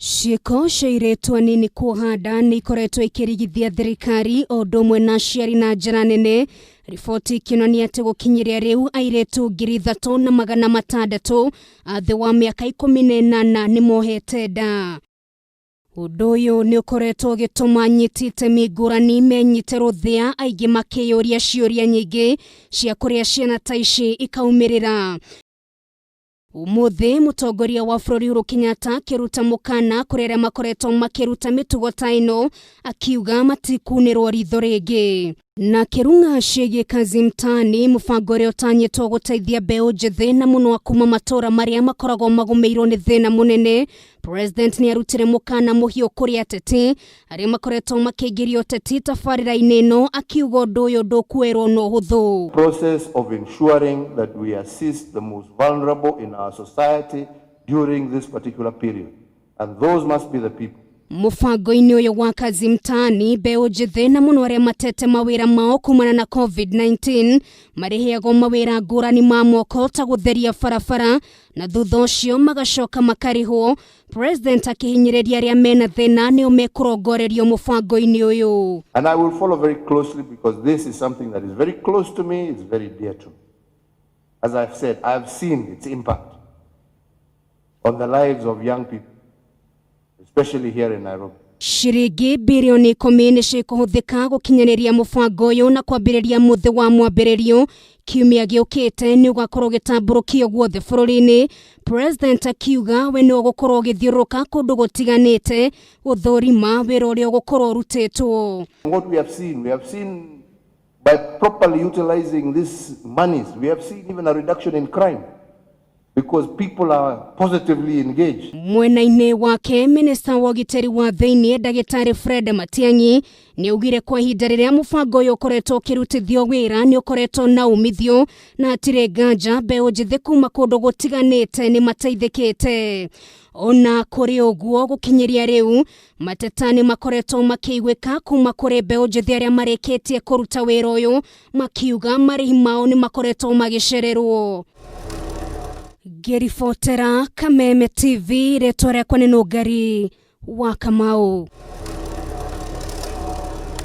Ciiko cia airitu anini kuhanda ni ikoretwo ikirigithia thirikari o ũndũ ũmwe na aciari na njĩra nene. Riboti ikĩonania atĩ gũkinyĩria rĩu airitu 3,600 a thĩ wa mĩaka 18 nĩ mohete nda. Ũndũ ũyũ nĩ ũkoretwo ũgĩtũma anyiti itemi ngũrani menyite rũthĩa, aingĩ makĩyũria ciũria nyingĩ cia kũrĩa ciana ta ici ikaumĩrĩra. Umuthi mũtongoria wa bũrũri Uhuru Kenyatta akĩruta mukaana kũrĩ arĩa makoretwo makĩruta mĩtugo ta ĩno, akiuga matikunĩrwo ritho rĩngĩ. Na kĩrung'a ciĩgiĩ kazi mtaani, mũbango ũrĩa ũtanyĩtwo gũteithia mbeũ njĩthĩ na mũno akuma matũra marĩa makoragwo magũmĩirwo nĩ thĩna mũnene. President nĩ arutire mukaana muhiu kuri ateti arĩa makoretwo makĩingĩria ũteti tabarĩra-inĩ ĩno, akiuga ũndũ ũyũ ndũkuoerwo na ũhũthũ. Process of ensuring that we assist the most vulnerable in our society during this particular period, and those must be the people. Mũbango-inĩ ũyũ wa kazi mtaani, mbeũ njĩthĩ na mũno arĩa matete mawĩra mao kumana na COVID-19 marĩheagwo mawĩra ngũrani ma moko ta gũtheria barabara, na thutha ũcio magacoka makarĩhwo. President akĩhinyĩrĩria arĩa mena thĩna nĩo mekũrongorerio mũbango-inĩ ũyũ. And I will follow very closely because this is something that is very close to me, it's very dear to me. As I've said, I've seen its impact on the lives of young people, especially here in Nairobi. Ciringi bilioni 10 nĩ cikũhũthĩka gũkinyanĩria mũbango ũyũ na kwambĩrĩria mũthĩ wa mwambĩrĩrio. Kiumia gĩũkĩte nĩ ũgakorwo gĩtambũrũkio guothe bũrũri-inĩ. President akiuga we nĩ ũgũkorwo ũgĩthiũrũrũka kũndũ gũtiganĩte gũthũrima wĩra ũrĩa ũgũkorwo ũrutĩtwo. What we have seen by properly utilizing these monies, we have seen even a reduction in crime, because people are positively engaged. Mwena-inĩ wake, Minister wa ũgitĩri wa thĩinĩ Ndagĩtarĩ Fred Matiang'i nĩ augire kwa ihinda rĩrĩa mũbango ũyũ ũkoretwo ũkĩrutithio wĩra nĩ ũkoretwo na umithio, na hatirĩ nganja mbeũ njĩthĩ kuma kũndũ gũtiganĩte nĩ mateithĩkĩte. Ona kũrĩ ũguo, gũkinyĩria rĩu mateta nĩ makoretwo makĩiguĩka kuma kũrĩ mbeũ njĩthĩ arĩa marĩkĩtie kũruta wĩra ũyũ, makiuga marĩhi mao nĩ makoretwo magĩcererwo. Ngĩribotera Kameme TV, rĩtwa rĩakwa nĩ Nũngari wa Kamau.